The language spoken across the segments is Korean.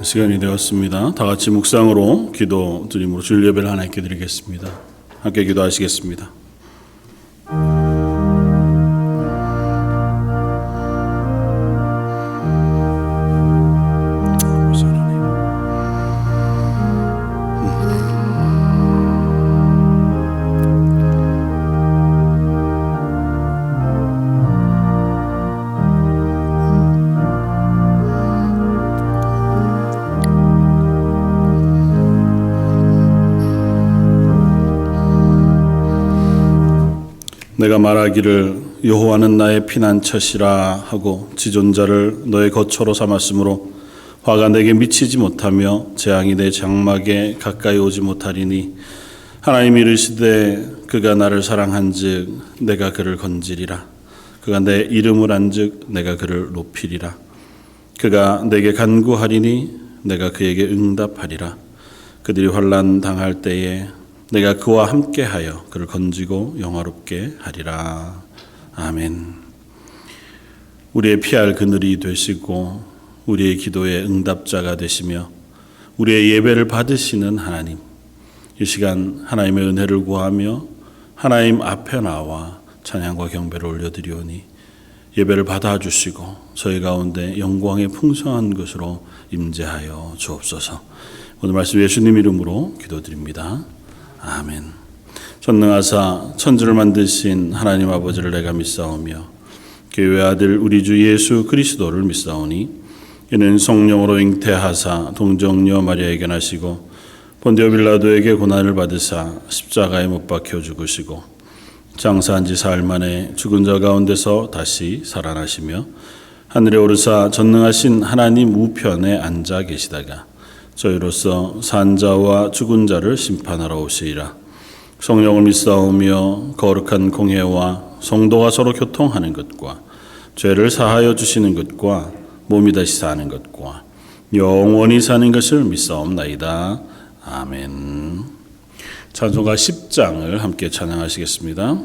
시간이 되었습니다. 다 같이 묵상으로 기도 드림으로 주일 예배를 하나님께 드리겠습니다. 함께 기도하시겠습니다. 내가 말하기를 여호와는 나의 피난처시라 하고 지존자를 너의 거처로 삼았으므로 화가 내게 미치지 못하며 재앙이 내 장막에 가까이 오지 못하리니 하나님이 이르시되 그가 나를 사랑한즉 내가 그를 건지리라. 그가 내 이름을 안즉 내가 그를 높이리라. 그가 내게 간구하리니 내가 그에게 응답하리라. 그들이 환난 당할 때에 내가 그와 함께하여 그를 건지고 영화롭게 하리라. 아멘. 우리의 피할 그늘이 되시고 우리의 기도의 응답자가 되시며 우리의 예배를 받으시는 하나님, 이 시간 하나님의 은혜를 구하며 하나님 앞에 나와 찬양과 경배를 올려드리오니 예배를 받아주시고 저희 가운데 영광의 풍성한 것으로 임재하여 주옵소서. 오늘 말씀 예수님 이름으로 기도드립니다. 아멘. 전능하사 천지를 만드신 하나님 아버지를 내가 믿사오며 그의 아들 우리 주 예수 그리스도를 믿사오니 이는 성령으로 잉태하사 동정녀 마리아에게 나시고 본디오 빌라도에게 고난을 받으사 십자가에 못 박혀 죽으시고 장사한 지 사흘 만에 죽은 자 가운데서 다시 살아나시며 하늘에 오르사 전능하신 하나님 우편에 앉아 계시다가 저희로서 산 자와 죽은 자를 심판하러 오시리라. 성령을 믿사오며 거룩한 공회와 성도가 서로 교통하는 것과 죄를 사하여 주시는 것과 몸이 다시 사는 것과 영원히 사는 것을 믿사옵나이다. 아멘. 찬송가 10장을 함께 찬양하시겠습니다.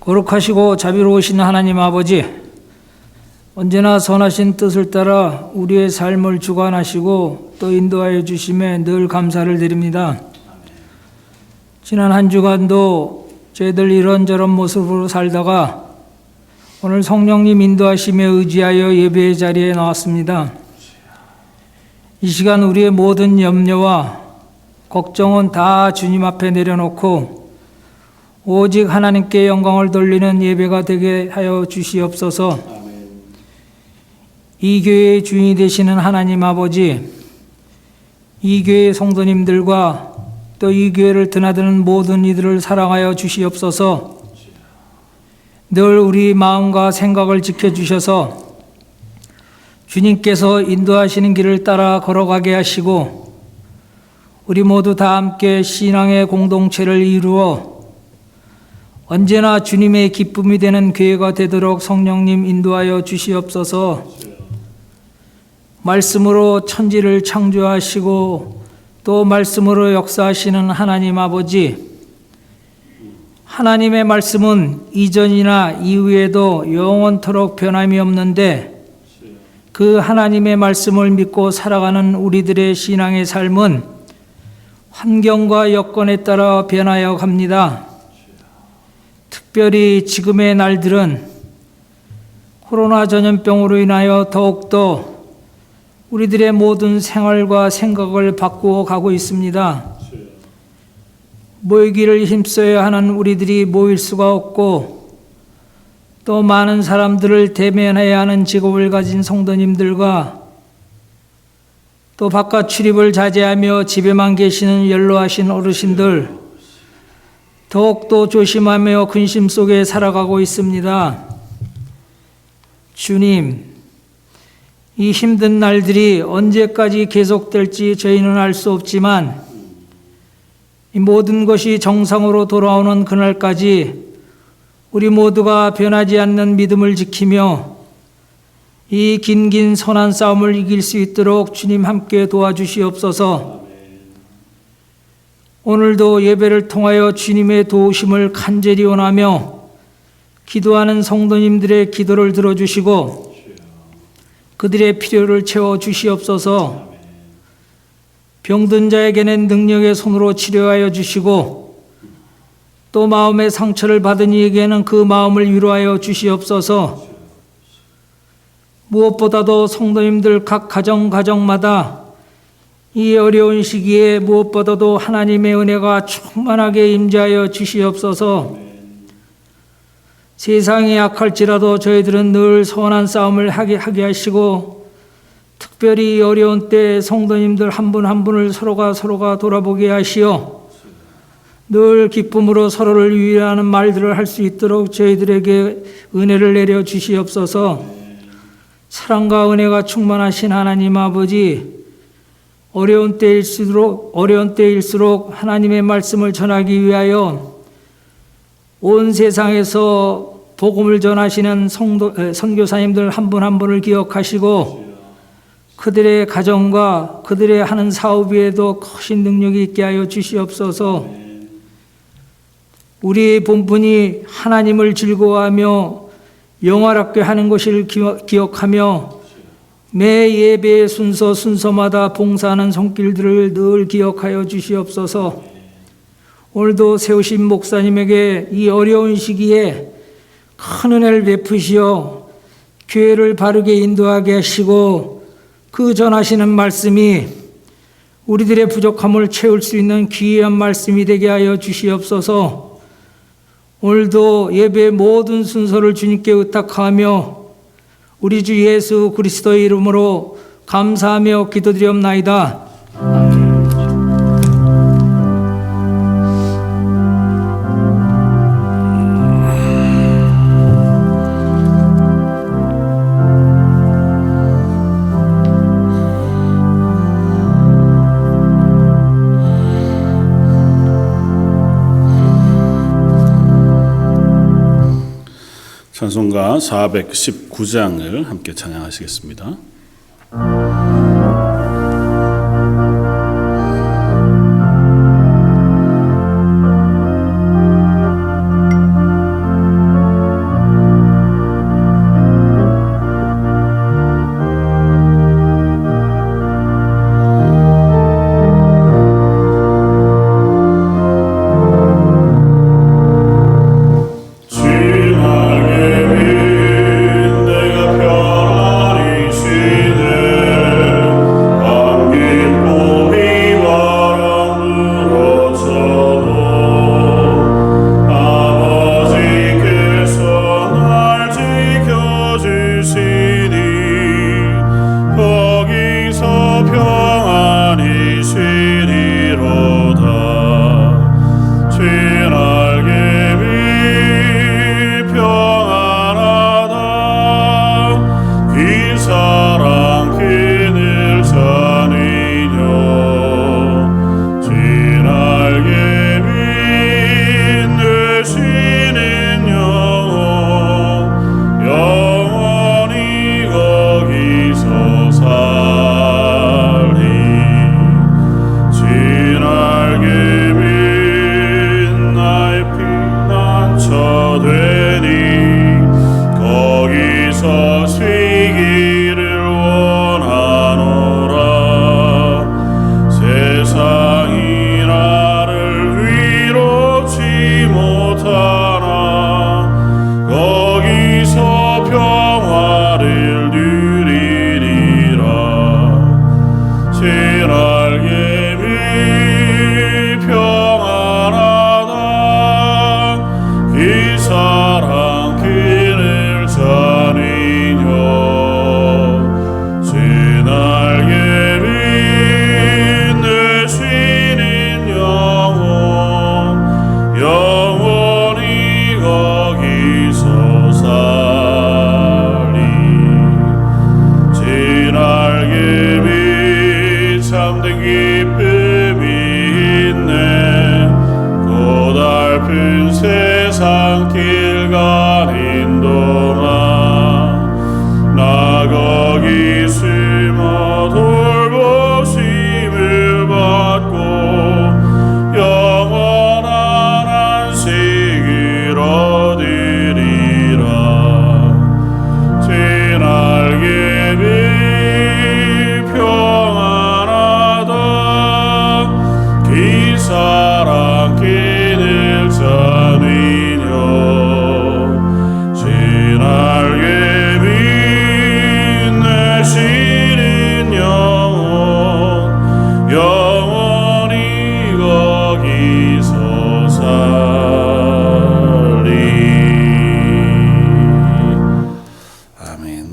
거룩하시고 자비로우신 하나님 아버지, 언제나 선하신 뜻을 따라 우리의 삶을 주관하시고 또 인도하여 주심에 늘 감사를 드립니다. 지난 한 주간도 저희들 이런저런 모습으로 살다가 오늘 성령님 인도하심에 의지하여 예배의 자리에 나왔습니다. 이 시간 우리의 모든 염려와 걱정은 다 주님 앞에 내려놓고 오직 하나님께 영광을 돌리는 예배가 되게 하여 주시옵소서. 이 교회의 주인이 되시는 하나님 아버지, 이 교회의 성도님들과 또 이 교회를 드나드는 모든 이들을 사랑하여 주시옵소서. 늘 우리 마음과 생각을 지켜주셔서 주님께서 인도하시는 길을 따라 걸어가게 하시고 우리 모두 다 함께 신앙의 공동체를 이루어 언제나 주님의 기쁨이 되는 교회가 되도록 성령님 인도하여 주시옵소서. 말씀으로 천지를 창조하시고 또 말씀으로 역사하시는 하나님 아버지, 하나님의 말씀은 이전이나 이후에도 영원토록 변함이 없는데 그 하나님의 말씀을 믿고 살아가는 우리들의 신앙의 삶은 환경과 여건에 따라 변하여 갑니다. 특별히 지금의 날들은 코로나 전염병으로 인하여 더욱더 우리들의 모든 생활과 생각을 바꾸어 가고 있습니다. 모이기를 힘써야 하는 우리들이 모일 수가 없고 또 많은 사람들을 대면해야 하는 직업을 가진 성도님들과 또 바깥 출입을 자제하며 집에만 계시는 연로하신 어르신들 더욱더 조심하며 근심 속에 살아가고 있습니다. 주님, 이 힘든 날들이 언제까지 계속될지 저희는 알 수 없지만 이 모든 것이 정상으로 돌아오는 그날까지 우리 모두가 변하지 않는 믿음을 지키며 이 긴긴 선한 싸움을 이길 수 있도록 주님 함께 도와주시옵소서. 오늘도 예배를 통하여 주님의 도우심을 간절히 원하며 기도하는 성도님들의 기도를 들어주시고 그들의 필요를 채워주시옵소서. 병든 자에게는 능력의 손으로 치료하여 주시고 또 마음의 상처를 받은 이에게는 그 마음을 위로하여 주시옵소서. 무엇보다도 성도님들 각 가정마다 이 어려운 시기에 무엇보다도 하나님의 은혜가 충만하게 임재하여 주시옵소서. 세상이 약할지라도 저희들은 늘 선한 싸움을 하게 하시고 특별히 어려운 때 성도님들 한 분 한 분을 서로가 돌아보게 하시어 늘 기쁨으로 서로를 위하는 말들을 할 수 있도록 저희들에게 은혜를 내려 주시옵소서. 사랑과 은혜가 충만하신 하나님 아버지, 어려운 때일수록 하나님의 말씀을 전하기 위하여 온 세상에서 복음을 전하시는 선교사님들 한 분 한 분을 기억하시고 그들의 가정과 그들의 하는 사업 위에도 크신 능력이 있게 하여 주시옵소서. 우리의 본분이 하나님을 즐거워하며 영화롭게 하는 것을 기억하며 매 예배의 순서마다 봉사하는 손길들을 늘 기억하여 주시옵소서. 오늘도 세우신 목사님에게 이 어려운 시기에 큰 은혜를 베푸시어 교회를 바르게 인도하게 하시고 그 전하시는 말씀이 우리들의 부족함을 채울 수 있는 귀한 말씀이 되게 하여 주시옵소서. 오늘도 예배의 모든 순서를 주님께 의탁하며 우리 주 예수 그리스도의 이름으로 감사하며 기도드리옵나이다. 찬송가 419장을 함께 찬양하시겠습니다.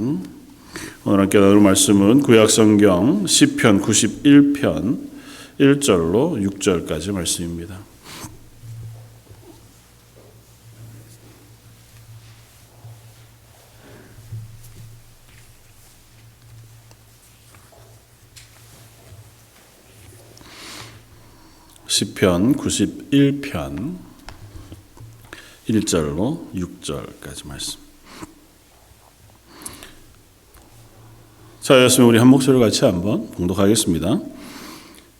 아멘. 오늘 함께 나눌 말씀은 구약성경 시편 91편 1절로 6절까지 말씀입니다. 시편 91편 1절로 6절까지 말씀. 자, 였으면 우리 한 목소리로 같이 한번 봉독하겠습니다.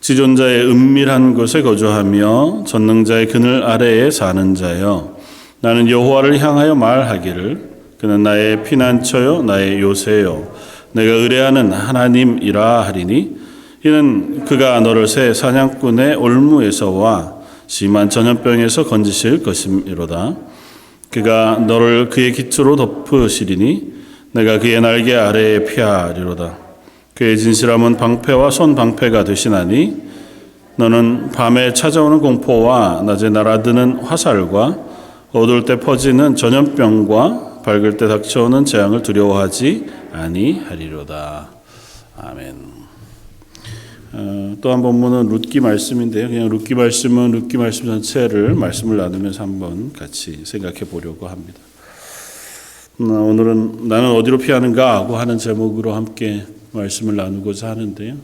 지존자의 은밀한 곳에 거주하며 전능자의 그늘 아래에 사는 자여, 나는 여호와를 향하여 말하기를 그는 나의 피난처요 나의 요새요 내가 의뢰하는 하나님이라 하리니, 이는 그가 너를 새 사냥꾼의 올무에서와 심한 전염병에서 건지실 것이로다. 그가 너를 그의 깃으로 덮으시리니 내가 그의 날개 아래에 피하리로다. 그의 진실함은 방패와 손방패가 되시나니, 너는 밤에 찾아오는 공포와 낮에 날아드는 화살과 어두울 때 퍼지는 전염병과 밝을 때 닥쳐오는 재앙을 두려워하지 아니하리로다. 아멘. 또 한 본문은 룻기 말씀인데요. 그냥 룻기 말씀 전체를 말씀을 나누면서 한번 같이 생각해 보려고 합니다. 오늘은 나는 어디로 피하는가 하고 하는 제목으로 함께 말씀을 나누고자 하는데요.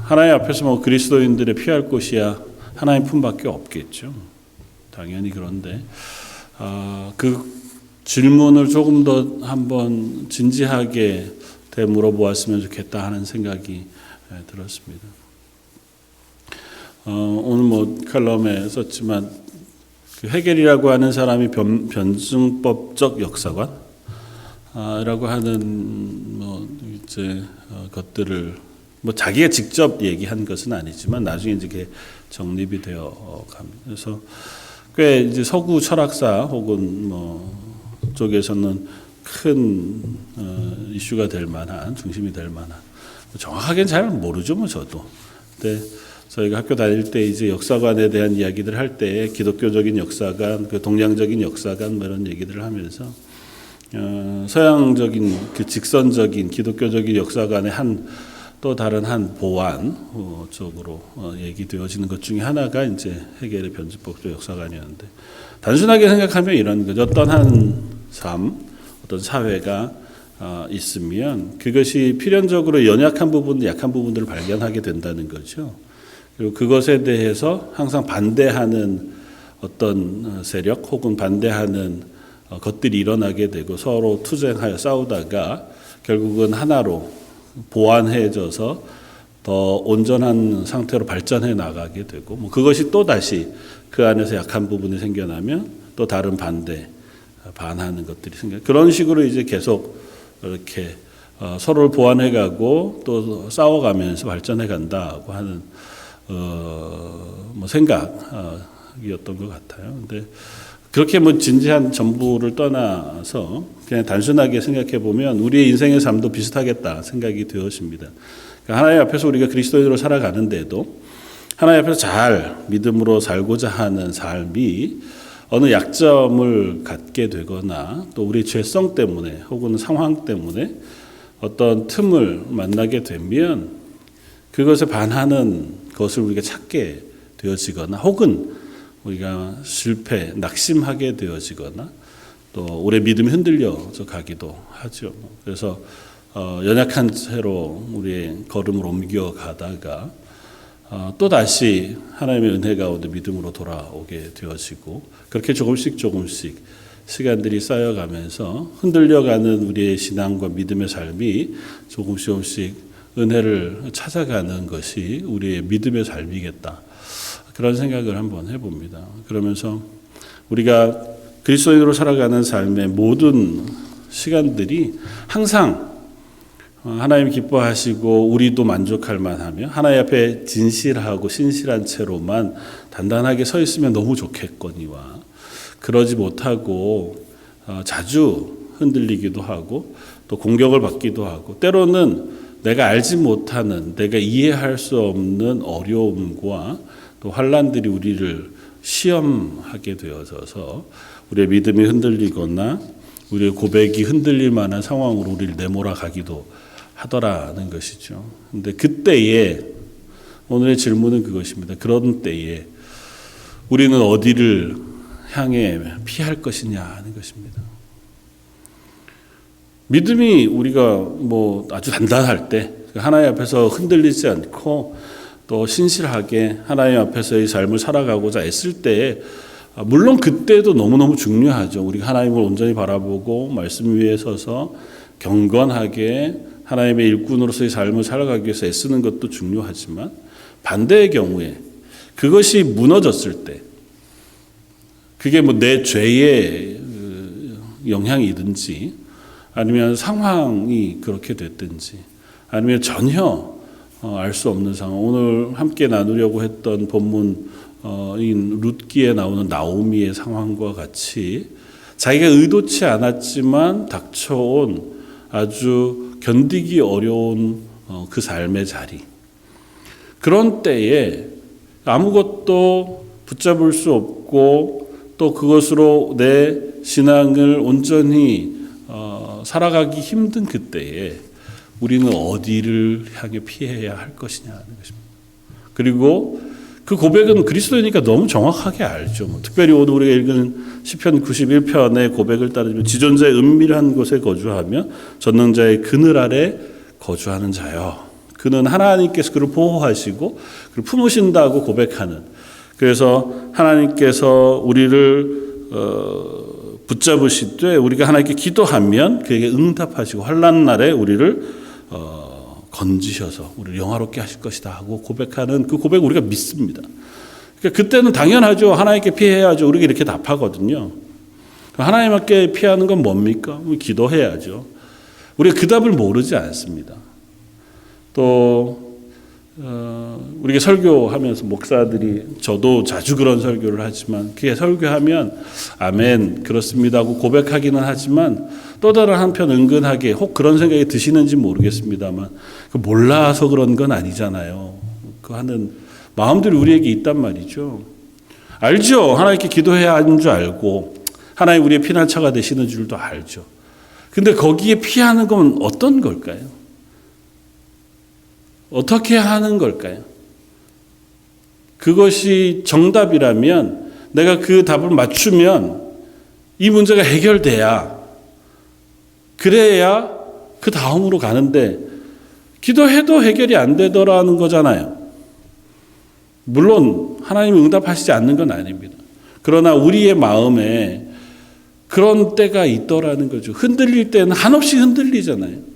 하나님 앞에서 그리스도인들의 피할 곳이야 하나님 품밖에 없겠죠. 당연히. 그런데 그 질문을 조금 더 한번 진지하게 물어보았으면 좋겠다 하는 생각이 들었습니다. 오늘 칼럼에 썼지만 그 헤겔이라고 하는 사람이 변증법적 역사관이라고 하는 것들을 자기가 직접 얘기한 것은 아니지만 나중에 이제 정립이 되어 갑니다. 그래서 꽤 이제 서구 철학사 혹은 쪽에서는 큰 이슈가 될 만한, 중심이 될 만한, 정확하게는 잘 모르죠, 저도. 근데 저희가 학교 다닐 때 이제 역사관에 대한 이야기들 할 때 기독교적인 역사관, 그 동양적인 역사관 이런 얘기들을 하면서 서양적인 그 직선적인 기독교적인 역사관의 또 다른 한 보완 쪽으로 얘기되어지는 것 중에 하나가 이제 헤겔의 변증법적 역사관이었는데, 단순하게 생각하면 이런 거죠. 어떤 한 삶, 어떤 사회가 있으면 그것이 필연적으로 연약한 부분, 약한 부분들을 발견하게 된다는 거죠. 그리고 그것에 대해서 항상 반대하는 어떤 세력 혹은 반대하는 것들이 일어나게 되고 서로 투쟁하여 싸우다가 결국은 하나로 보완해져서 더 온전한 상태로 발전해 나가게 되고, 그것이 또 다시 그 안에서 약한 부분이 생겨나면 또 다른 반하는 것들이 생겨. 그런 식으로 이제 계속 이렇게 서로를 보완해가고 또 싸워가면서 발전해 간다고 하는 생각이었던 것 같아요. 근데 그렇게 진지한 전부를 떠나서 그냥 단순하게 생각해 보면 우리의 인생의 삶도 비슷하겠다 생각이 되어집니다. 그러니까 하나님 앞에서 우리가 그리스도인으로 살아가는데도 하나님 앞에서 잘 믿음으로 살고자 하는 삶이 어느 약점을 갖게 되거나 또 우리 죄성 때문에 혹은 상황 때문에 어떤 틈을 만나게 되면 그것에 반하는 것을 우리가 찾게 되어지거나 혹은 우리가 낙심하게 되어지거나 또 우리의 믿음이 흔들려서 가기도 하죠. 그래서 연약한 채로 우리의 걸음을 옮겨가다가 또 다시 하나님의 은혜 가운데 믿음으로 돌아오게 되어지고, 그렇게 조금씩 시간들이 쌓여가면서 흔들려가는 우리의 신앙과 믿음의 삶이 조금씩 은혜를 찾아가는 것이 우리의 믿음의 삶이겠다, 그런 생각을 한번 해봅니다. 그러면서 우리가 그리스도인으로 살아가는 삶의 모든 시간들이 항상 하나님 기뻐하시고 우리도 만족할 만하며 하나님 앞에 진실하고 신실한 채로만 단단하게 서 있으면 너무 좋겠거니와, 그러지 못하고 자주 흔들리기도 하고 또 공격을 받기도 하고, 때로는 내가 알지 못하는, 내가 이해할 수 없는 어려움과 또 환난들이 우리를 시험하게 되어져서 우리의 믿음이 흔들리거나 우리의 고백이 흔들릴 만한 상황으로 우리를 내몰아 가기도 하더라는 것이죠. 근데 그때에 오늘의 질문은 그것입니다. 그런 때에 우리는 어디를 향해 피할 것이냐 하는 것입니다. 믿음이 우리가 아주 단단할 때 하나님 앞에서 흔들리지 않고 또 신실하게 하나님 앞에서의 삶을 살아가고자 애쓸 때에 물론 그때도 너무너무 중요하죠. 우리가 하나님을 온전히 바라보고 말씀 위에 서서 경건하게 하나님의 일꾼으로서의 삶을 살아가기 위해서 애쓰는 것도 중요하지만 반대의 경우에 그것이 무너졌을 때 그게 내 죄의 영향이든지 아니면 상황이 그렇게 됐든지 아니면 전혀 알 수 없는 상황. 오늘 함께 나누려고 했던 본문인 룻기에 나오는 나오미의 상황과 같이 자기가 의도치 않았지만 닥쳐온 아주 견디기 어려운 그 삶의 자리. 그런 때에 아무것도 붙잡을 수 없고 또 그것으로 내 신앙을 온전히 살아가기 힘든 그때에 우리는 어디를 향해 피해야 할 것이냐 하는 것입니다. 그리고 그 고백은 그리스도이니까 너무 정확하게 알죠. 특별히 오늘 우리가 읽은 시편 91편의 고백을 따르면 지존자의 은밀한 곳에 거주하며 전능자의 그늘 아래 거주하는 자요. 그는 하나님께서 그를 보호하시고 그를 품으신다고 고백하는. 그래서 하나님께서 우리를 붙잡으실 때 우리가 하나님께 기도하면 그에게 응답하시고 환난 날에 우리를 건지셔서 우리를 영화롭게 하실 것이다 하고 고백하는 그 고백을 우리가 믿습니다. 그러니까 그때는 당연하죠. 하나님께 피해야죠. 우리가 이렇게 답하거든요. 하나님께 피하는 건 뭡니까? 기도해야죠. 우리가 그 답을 모르지 않습니다. 또 우리가 설교하면서 목사들이 저도 자주 그런 설교를 하지만 그게 설교하면 아멘 그렇습니다 하고 고백하기는 하지만 또 다른 한편 은근하게 혹 그런 생각이 드시는지 모르겠습니다만 몰라서 그런 건 아니잖아요. 그 하는 마음들이 우리에게 있단 말이죠. 알죠. 하나님께 기도해야 하는 줄 알고 하나님 우리의 피난처가 되시는 줄도 알죠. 근데 거기에 피하는 건 어떤 걸까요? 어떻게 하는 걸까요? 그것이 정답이라면 내가 그 답을 맞추면 이 문제가 해결돼야 그래야 그 다음으로 가는데 기도해도 해결이 안 되더라는 거잖아요. 물론 하나님이 응답하시지 않는 건 아닙니다. 그러나 우리의 마음에 그런 때가 있더라는 거죠. 흔들릴 때는 한없이 흔들리잖아요.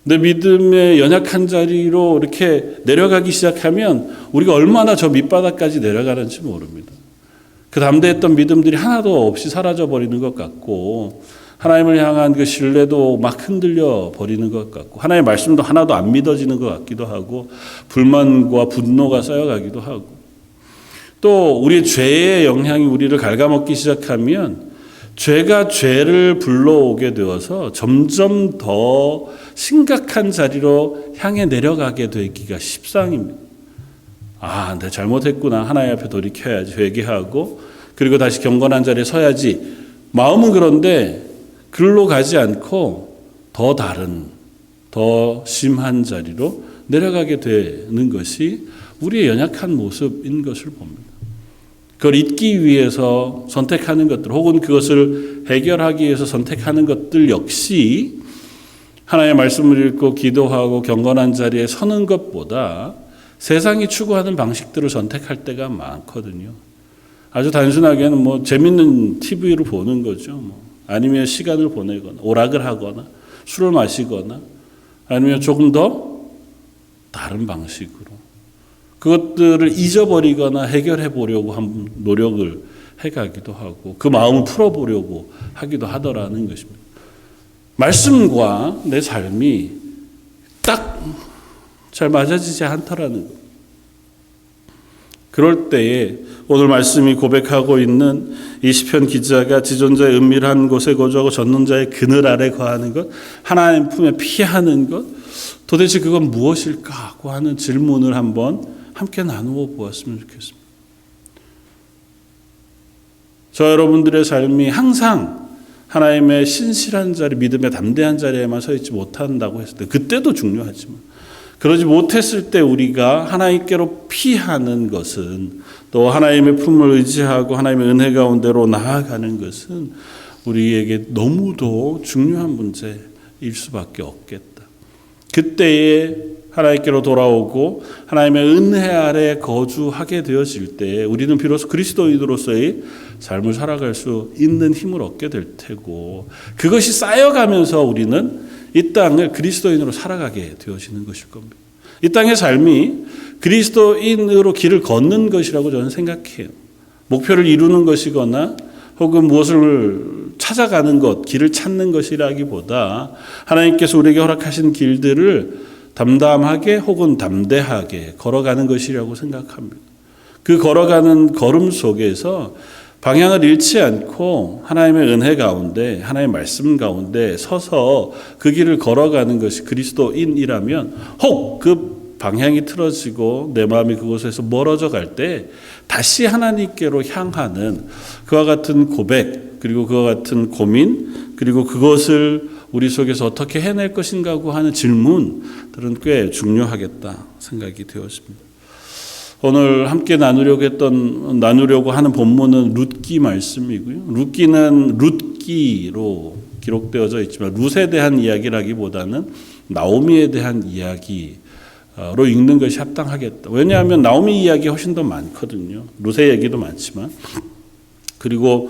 내 믿음의 연약한 자리로 이렇게 내려가기 시작하면 우리가 얼마나 저 밑바닥까지 내려가는지 모릅니다. 그 담대했던 믿음들이 하나도 없이 사라져 버리는 것 같고 하나님을 향한 그 신뢰도 막 흔들려 버리는 것 같고 하나님의 말씀도 하나도 안 믿어지는 것 같기도 하고 불만과 분노가 쌓여가기도 하고 또 우리의 죄의 영향이 우리를 갉아먹기 시작하면 죄가 죄를 불러오게 되어서 점점 더 심각한 자리로 향해 내려가게 되기가 십상입니다. 아, 내가 잘못했구나. 하나님 앞에 돌이켜야지. 회개하고 그리고 다시 경건한 자리에 서야지. 마음은 그런데 글로 가지 않고 더 다른, 더 심한 자리로 내려가게 되는 것이 우리의 연약한 모습인 것을 봅니다. 그걸 잊기 위해서 선택하는 것들 혹은 그것을 해결하기 위해서 선택하는 것들 역시 하나님의 말씀을 읽고 기도하고 경건한 자리에 서는 것보다 세상이 추구하는 방식들을 선택할 때가 많거든요. 아주 단순하게는 재밌는 TV를 보는 거죠. 아니면 시간을 보내거나 오락을 하거나 술을 마시거나 아니면 조금 더 다른 방식으로 그것들을 잊어버리거나 해결해 보려고 한 노력을 해가기도 하고 그 마음을 풀어보려고 하기도 하더라는 것입니다. 말씀과 내 삶이 딱 잘 맞아지지 않더라는 것. 그럴 때에 오늘 말씀이 고백하고 있는 이 시편 기자가 지존자의 은밀한 곳에 거주하고 전능자의 그늘 아래 거하는 것, 하나님 품에 피하는 것, 도대체 그건 무엇일까 하고 하는 질문을 한번 함께 나누어 보았으면 좋겠습니다. 저 여러분들의 삶이 항상 하나님의 신실한 자리, 믿음의 담대한 자리에만 서 있지 못한다고 했을 때, 그때도 중요하지만 그러지 못했을 때 우리가 하나님께로 피하는 것은, 또 하나님의 품을 의지하고 하나님의 은혜 가운데로 나아가는 것은 우리에게 너무도 중요한 문제일 수밖에 없겠다. 그때에 하나님께로 돌아오고 하나님의 은혜 아래 거주하게 되어질 때 우리는 비로소 그리스도인으로서의 삶을 살아갈 수 있는 힘을 얻게 될 테고, 그것이 쌓여가면서 우리는 이 땅을 그리스도인으로 살아가게 되어지는 것일 겁니다. 이 땅의 삶이 그리스도인으로 길을 걷는 것이라고 저는 생각해요. 목표를 이루는 것이거나 혹은 무엇을 찾아가는 것, 길을 찾는 것이라기보다 하나님께서 우리에게 허락하신 길들을 담담하게 혹은 담대하게 걸어가는 것이라고 생각합니다. 그 걸어가는 걸음 속에서 방향을 잃지 않고 하나님의 은혜 가운데, 하나님의 말씀 가운데 서서 그 길을 걸어가는 것이 그리스도인이라면, 혹 그 방향이 틀어지고 내 마음이 그곳에서 멀어져 갈 때 다시 하나님께로 향하는 그와 같은 고백, 그리고 그와 같은 고민, 그리고 그것을 우리 속에서 어떻게 해낼 것인가 하는 질문들은 꽤 중요하겠다 생각이 되었습니다. 오늘 함께 나누려고 하는 본문은 룻기 말씀이고요. 룻기는 룻기로 기록되어져 있지만 룻에 대한 이야기라기보다는 나오미에 대한 이야기로 읽는 것이 합당하겠다. 왜냐하면 나오미 이야기가 훨씬 더 많거든요. 룻의 얘기도 많지만. 그리고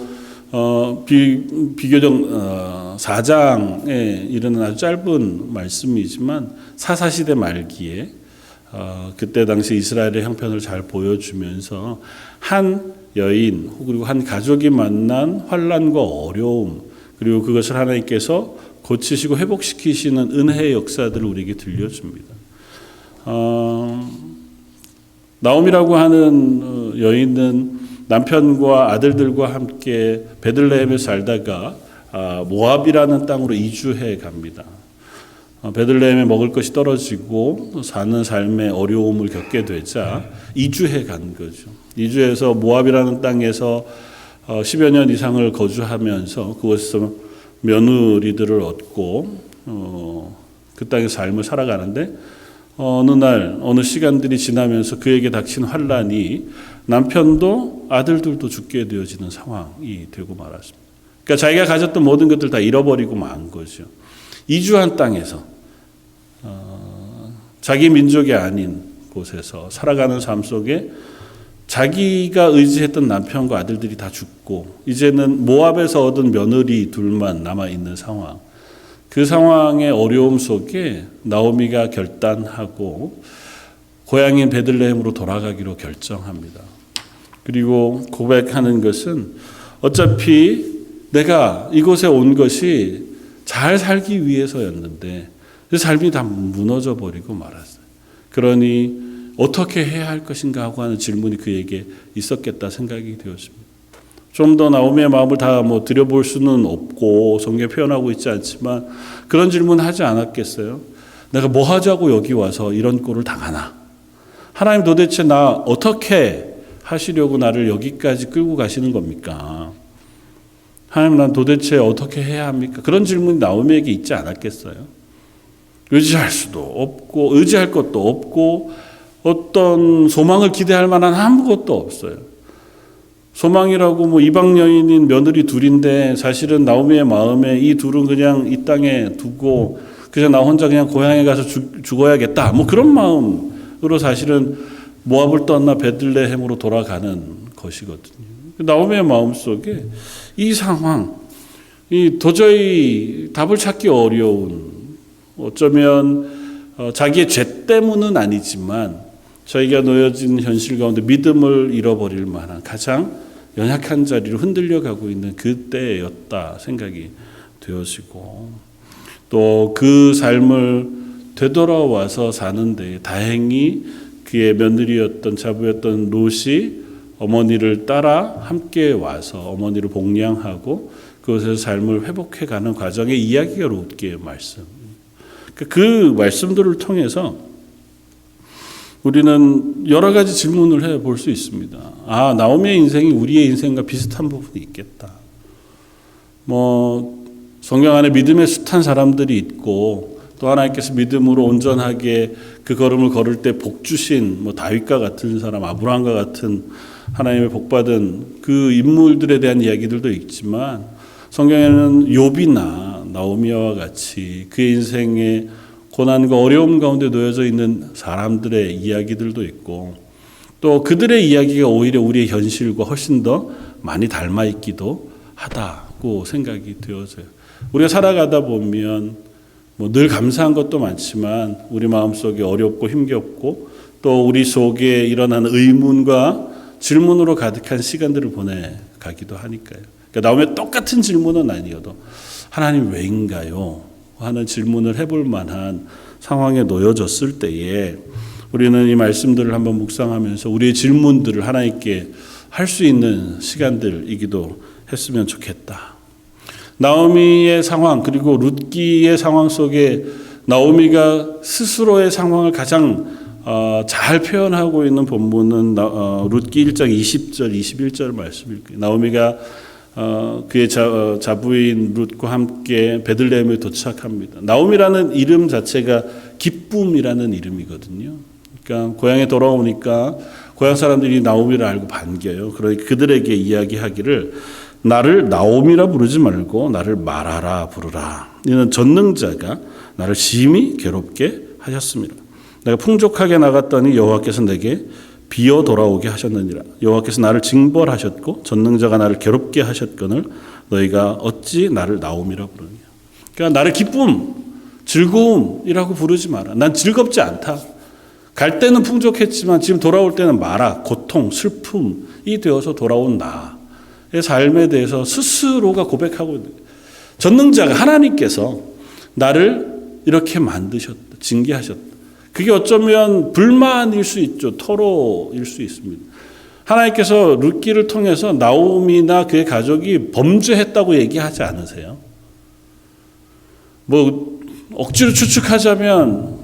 비교적 4장에 이르는 아주 짧은 말씀이지만 사사시대 말기에 그때 당시 이스라엘의 형편을 잘 보여주면서 한 여인 그리고 한 가족이 만난 환난과 어려움, 그리고 그것을 하나님께서 고치시고 회복시키시는 은혜의 역사들을 우리에게 들려줍니다. 나오미라고 하는 여인은 남편과 아들들과 함께 베들레헴에 살다가 모압이라는 땅으로 이주해 갑니다. 베들레헴에 먹을 것이 떨어지고 사는 삶의 어려움을 겪게 되자 이주해 간 거죠. 이주해서 모압이라는 땅에서 10여 년 이상을 거주하면서 그곳에서 며느리들을 얻고 그 땅의 삶을 살아가는데, 어느 날 어느 시간들이 지나면서 그에게 닥친 환난이 남편도 아들들도 죽게 되어지는 상황이 되고 말았습니다. 그러니까 자기가 가졌던 모든 것들 다 잃어버리고 만 거죠. 이주한 땅에서 자기 민족이 아닌 곳에서 살아가는 삶 속에 자기가 의지했던 남편과 아들들이 다 죽고 이제는 모압에서 얻은 며느리 둘만 남아있는 상황, 그 상황의 어려움 속에 나오미가 결단하고 고향인 베들레헴으로 돌아가기로 결정합니다. 그리고 고백하는 것은 어차피 내가 이곳에 온 것이 잘 살기 위해서였는데 그 삶이 다 무너져 버리고 말았어요. 그러니 어떻게 해야 할 것인가 하고 하는 질문이 그에게 있었겠다 생각이 되었습니다. 좀 더 나오미의 마음을 다 들여볼 수는 없고 성경에 표현하고 있지 않지만 그런 질문을 하지 않았겠어요? 내가 뭐 하자고 여기 와서 이런 꼴을 당하나? 하나님 도대체 나 어떻게 하시려고 나를 여기까지 끌고 가시는 겁니까? 하나님 난 도대체 어떻게 해야 합니까? 그런 질문이 나오미에게 있지 않았겠어요? 의지할 수도 없고 의지할 것도 없고 어떤 소망을 기대할 만한 아무것도 없어요. 소망이라고 이방 여인인 며느리 둘인데 사실은 나오미의 마음에 이 둘은 그냥 이 땅에 두고 그냥 나 혼자 그냥 고향에 가서 죽어야겠다. 그런 마음으로 사실은 모압을 떠나 베들레헴으로 돌아가는 것이거든요. 나오미의 마음 속에 이 상황, 이 도저히 답을 찾기 어려운, 어쩌면 자기의 죄 때문은 아니지만 자기가 놓여진 현실 가운데 믿음을 잃어버릴 만한 가장 연약한 자리로 흔들려 가고 있는 그때였다 생각이 되어지고, 또 그 삶을 되돌아와서 사는데 다행히 그의 며느리였던 자부였던 롯이 어머니를 따라 함께 와서 어머니를 복양하고 그것에서 삶을 회복해가는 과정의 이야기가 롯기의 말씀. 그 말씀들을 통해서 우리는 여러 가지 질문을 해볼 수 있습니다. 나오미의 인생이 우리의 인생과 비슷한 부분이 있겠다. 성경 안에 믿음의 숱한 사람들이 있고 또 하나님께서 믿음으로 온전하게 그 걸음을 걸을 때 복 주신 다윗과 같은 사람, 아브라함과 같은 하나님의 복받은 그 인물들에 대한 이야기들도 있지만 성경에는 욥이나 나오미와 같이 그의 인생의 고난과 어려움 가운데 놓여져 있는 사람들의 이야기들도 있고 또 그들의 이야기가 오히려 우리의 현실과 훨씬 더 많이 닮아 있기도 하다고 생각이 되어져요. 우리가 살아가다 보면 늘 감사한 것도 많지만 우리 마음속에 어렵고 힘겹고 또 우리 속에 일어나는 의문과 질문으로 가득한 시간들을 보내가기도 하니까요. 그러니까 나오면 똑같은 질문은 아니어도 하나님 왜인가요? 하는 질문을 해볼 만한 상황에 놓여졌을 때에 우리는 이 말씀들을 한번 묵상하면서 우리의 질문들을 하나님께 할 수 있는 시간들이기도 했으면 좋겠다. 나오미의 상황 그리고 룻기의 상황 속에 나오미가 스스로의 상황을 가장 잘 표현하고 있는 본문은 룻기 1장 20절 21절 말씀일게요. 나오미가 그의 자부인 룻과 함께 베들레헴에 도착합니다. 나오미라는 이름 자체가 기쁨이라는 이름이거든요. 그러니까 고향에 돌아오니까 고향 사람들이 나오미를 알고 반겨요. 그러니까 그들에게 이야기하기를 나를 나오미라 부르지 말고 나를 마라라 부르라. 이는 전능자가 나를 심히 괴롭게 하셨습니다. 내가 풍족하게 나갔더니 여호와께서 내게 비어 돌아오게 하셨느니라. 여호와께서 나를 징벌하셨고 전능자가 나를 괴롭게 하셨거늘 너희가 어찌 나를 나오미라 부르냐. 그러니까 나를 기쁨, 즐거움이라고 부르지 마라. 난 즐겁지 않다. 갈 때는 풍족했지만 지금 돌아올 때는 마라, 고통, 슬픔이 되어서 돌아온 나의 삶에 대해서 스스로가 고백하고 있는 거예요. 전능자가 하나님께서 나를 이렇게 만드셨다. 징계하셨다. 그게 어쩌면 불만일 수 있죠. 토로일 수 있습니다. 하나님께서 룻기를 통해서 나오미나 그의 가족이 범죄했다고 얘기하지 않으세요? 억지로 추측하자면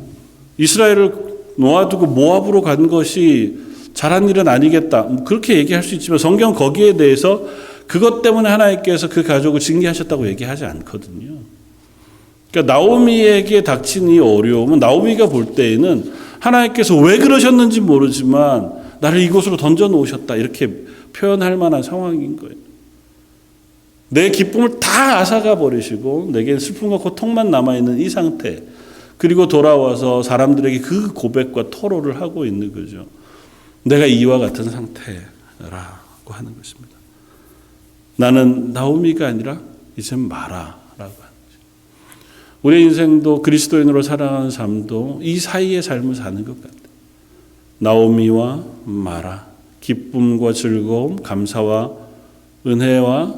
이스라엘을 놓아두고 모압으로 간 것이 잘한 일은 아니겠다. 그렇게 얘기할 수 있지만 성경 거기에 대해서 그것 때문에 하나님께서 그 가족을 징계하셨다고 얘기하지 않거든요. 그러니까 나오미에게 닥친 이 어려움은 나오미가 볼 때에는 하나님께서 왜 그러셨는지 모르지만 나를 이곳으로 던져 놓으셨다 이렇게 표현할 만한 상황인 거예요. 내 기쁨을 다 앗아가 버리시고 내게 슬픔과 고통만 남아있는 이 상태 그리고 돌아와서 사람들에게 그 고백과 토로를 하고 있는 거죠. 내가 이와 같은 상태라고 하는 것입니다. 나는 나오미가 아니라 이제 마라라고 하는 거죠. 우리의 인생도 그리스도인으로 살아가는 삶도 이 사이의 삶을 사는 것 같아요. 나오미와 마라, 기쁨과 즐거움, 감사와 은혜와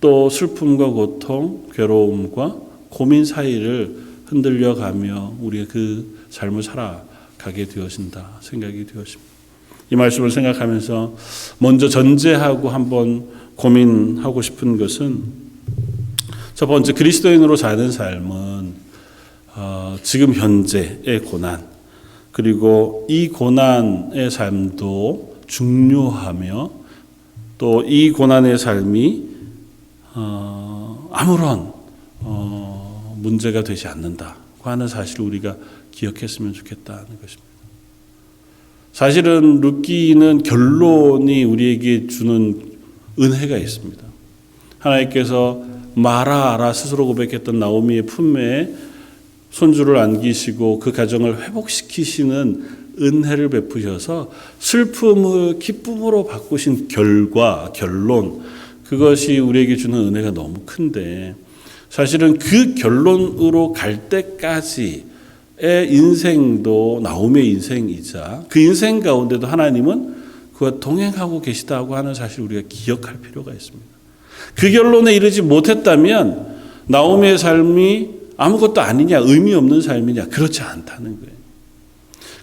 또 슬픔과 고통, 괴로움과 고민 사이를 흔들려가며 우리가 그 삶을 살아가게 되어진다 생각이 되었습니다. 이 말씀을 생각하면서 먼저 전제하고 한번 고민하고 싶은 것은 첫 번째 그리스도인으로 사는 삶은 지금 현재의 고난 그리고 이 고난의 삶도 중요하며 또 이 고난의 삶이 아무런 문제가 되지 않는다고 하는 사실을 우리가 기억했으면 좋겠다는 것입니다. 사실은 룻기는 결론이 우리에게 주는 은혜가 있습니다. 하나님께서 마라라 스스로 고백했던 나오미의 품에 손주를 안기시고 그 가정을 회복시키시는 은혜를 베푸셔서 슬픔을 기쁨으로 바꾸신 결론 그것이 우리에게 주는 은혜가 너무 큰데 사실은 그 결론으로 갈 때까지의 인생도 나오미의 인생이자 그 인생 가운데도 하나님은 그와 동행하고 계시다고 하는 사실을 우리가 기억할 필요가 있습니다. 그 결론에 이르지 못했다면 나오미의 삶이 아무것도 아니냐, 의미 없는 삶이냐, 그렇지 않다는 거예요.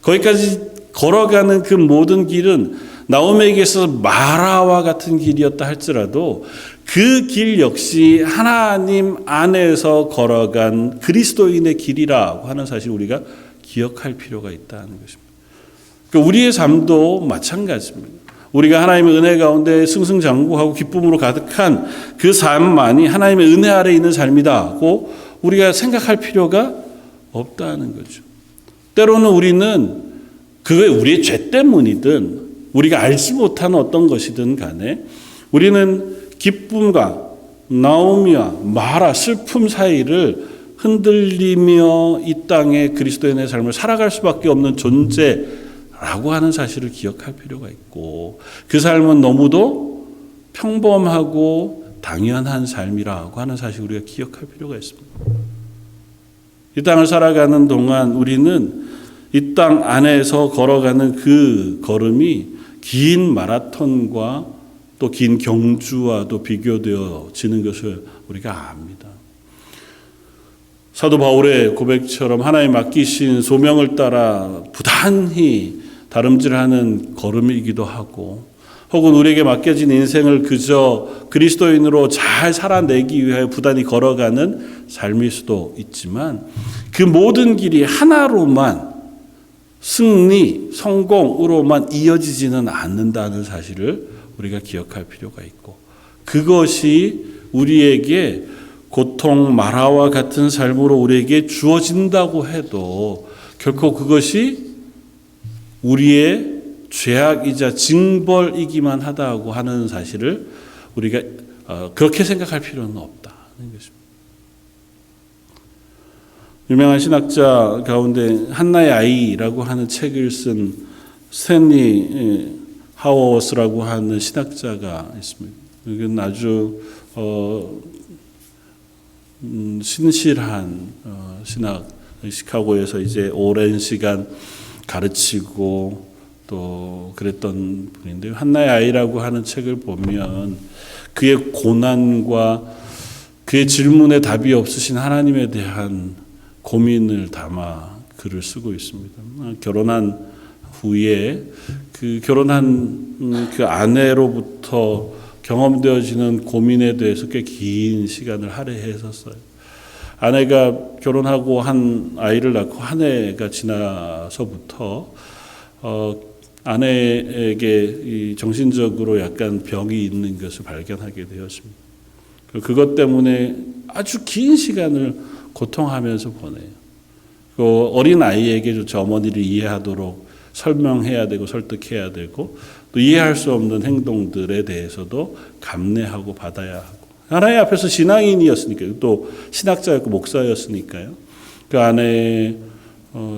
거기까지 걸어가는 그 모든 길은 나오미에게 있어서 마라와 같은 길이었다 할지라도 그 길 역시 하나님 안에서 걸어간 그리스도인의 길이라고 하는 사실을 우리가 기억할 필요가 있다는 것입니다. 그러니까 우리의 삶도 마찬가지입니다. 우리가 하나님의 은혜 가운데 승승장구하고 기쁨으로 가득한 그 삶만이 하나님의 은혜 아래 있는 삶이다고 우리가 생각할 필요가 없다는 거죠. 때로는 우리는 그게 우리의 죄 때문이든 우리가 알지 못하는 어떤 것이든 간에 우리는 기쁨과 나오미와 마라, 슬픔 사이를 흔들리며 이 땅에 그리스도인의 삶을 살아갈 수밖에 없는 존재라고 하는 사실을 기억할 필요가 있고, 그 삶은 너무도 평범하고 당연한 삶이라고 하는 사실을 우리가 기억할 필요가 있습니다. 이 땅을 살아가는 동안 우리는 이 땅 안에서 걸어가는 그 걸음이 긴 마라톤과 또 긴 경주와도 비교되어지는 것을 우리가 압니다. 사도 바울의 고백처럼 하나님 맡기신 소명을 따라 부단히 다름질하는 걸음이기도 하고, 혹은 우리에게 맡겨진 인생을 그저 그리스도인으로 잘 살아내기 위하여 부단히 걸어가는 삶일 수도 있지만, 그 모든 길이 하나로만 승리, 성공으로만 이어지지는 않는다는 사실을 우리가 기억할 필요가 있고, 그것이 우리에게 고통, 마라와 같은 삶으로 우리에게 주어진다고 해도 결코 그것이 우리의 죄악이자 징벌이기만 하다고 하는 사실을 우리가 그렇게 생각할 필요는 없다는 것입니다. 유명한 신학자 가운데 한나의 아이라고 하는 책을 쓴 스탠리 하워스라고 하는 신학자가 있습니다. 이건 아주 신실한 신학, 시카고에서 이제 오랜 시간 가르치고 또 그랬던 분인데요. 한나의 아이라고 하는 책을 보면 그의 고난과 그의 질문에 답이 없으신 하나님에 대한 고민을 담아 글을 쓰고 있습니다. 결혼한 후에 그 결혼한 그 아내로부터 경험되어지는 고민에 대해서 꽤 긴 시간을 할애했었어요. 아내가 결혼하고 한 아이를 낳고 한 해가 지나서부터 아내에게 이 정신적으로 약간 병이 있는 것을 발견하게 되었습니다. 그것 때문에 아주 긴 시간을 고통하면서 보내요. 그 어린 아이에게조차 어머니를 이해하도록 설명해야 되고 설득해야 되고, 또 이해할 수 없는 행동들에 대해서도 감내하고 받아야 하고, 하나님 앞에서 신앙인이었으니까요. 또 신학자였고 목사였으니까요. 그 안에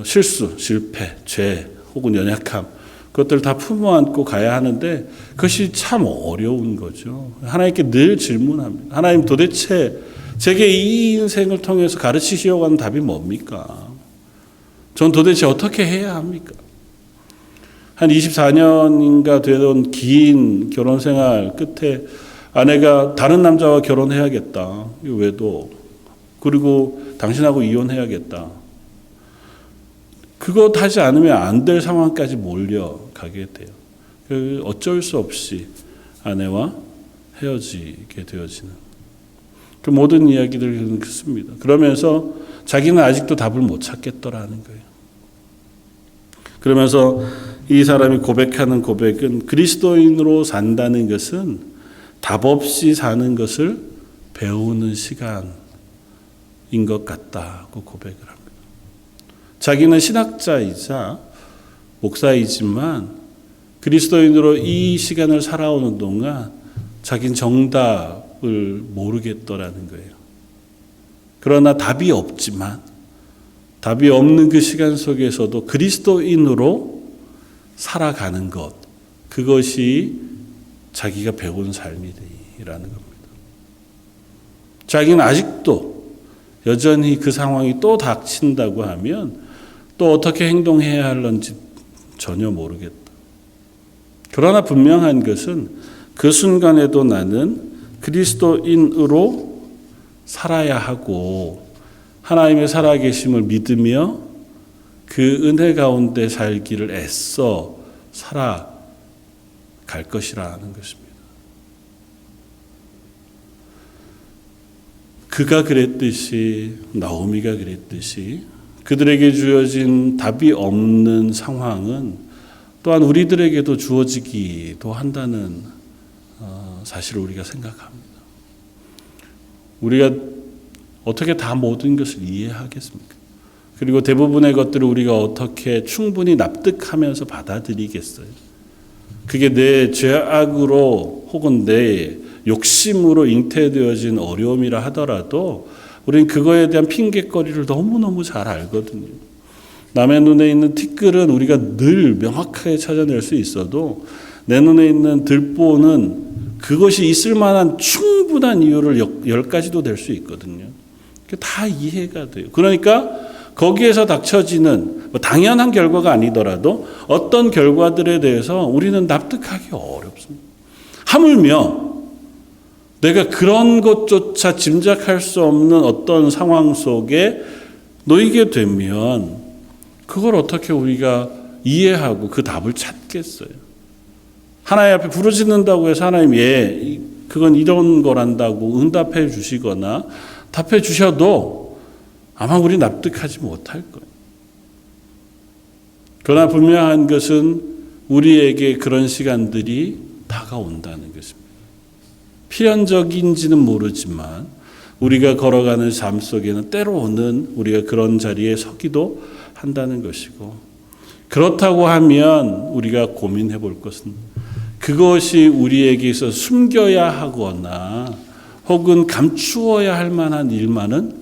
실수, 실패, 죄 혹은 연약함, 그것들 다 품어안고 가야 하는데 그것이 참 어려운 거죠. 하나님께 늘 질문합니다. 하나님, 도대체 제게 이 인생을 통해서 가르치시려고 하는 답이 뭡니까? 전 도대체 어떻게 해야 합니까? 한 24년인가 되던 긴 결혼 생활 끝에 아내가 다른 남자와 결혼해야겠다. 외도. 그리고 당신하고 이혼해야겠다. 그거 하지 않으면 안 될 상황까지 몰려가게 돼요. 어쩔 수 없이 아내와 헤어지게 되어지는 그 모든 이야기들을 듣습니다. 그러면서 자기는 아직도 답을 못 찾겠더라는 거예요. 그러면서 이 사람이 고백하는 고백은 그리스도인으로 산다는 것은 답 없이 사는 것을 배우는 시간인 것 같다고 고백을 합니다. 자기는 신학자이자 목사이지만 그리스도인으로 이 시간을 살아오는 동안 자기는 정답을 모르겠더라는 거예요. 그러나 답이 없지만, 답이 없는 그 시간 속에서도 그리스도인으로 살아가는 것, 그것이 자기가 배운 삶이라는 겁니다. 자기는 아직도 여전히 그 상황이 또 닥친다고 하면 또 어떻게 행동해야 할는지 전혀 모르겠다. 그러나 분명한 것은 그 순간에도 나는 그리스도인으로 살아야 하고 하나님의 살아계심을 믿으며 그 은혜 가운데 살기를 애써 살아갈 것이라는 것입니다. 그가 그랬듯이, 나오미가 그랬듯이 그들에게 주어진 답이 없는 상황은 또한 우리들에게도 주어지기도 한다는 사실을 우리가 생각합니다. 우리가 어떻게 다 모든 것을 이해하겠습니까? 그리고 대부분의 것들을 우리가 어떻게 충분히 납득하면서 받아들이겠어요? 그게 내 죄악으로 혹은 내 욕심으로 잉태되어진 어려움이라 하더라도 우리는 그거에 대한 핑계거리를 너무너무 잘 알거든요. 남의 눈에 있는 티끌은 우리가 늘 명확하게 찾아낼 수 있어도 내 눈에 있는 들보는 그것이 있을 만한 충분한 이유를 10가지도 될 수 있거든요. 다 이해가 돼요. 그러니까 거기에서 닥쳐지는 당연한 결과가 아니더라도 어떤 결과들에 대해서 우리는 납득하기 어렵습니다. 하물며 내가 그런 것조차 짐작할 수 없는 어떤 상황 속에 놓이게 되면 그걸 어떻게 우리가 이해하고 그 답을 찾겠어요? 하나님 앞에 부르짖는다고 해서 하나님 그건 이런 거란다고 응답해 주시거나 답해 주셔도 아마 우리 납득하지 못할 거예요. 그러나 분명한 것은 우리에게 그런 시간들이 다가온다는 것입니다. 필연적인지는 모르지만 우리가 걸어가는 삶 속에는 때로는 우리가 그런 자리에 서기도 한다는 것이고, 그렇다고 하면 우리가 고민해 볼 것은 그것이 우리에게 있어서 숨겨야 하거나 혹은 감추어야 할 만한 일만은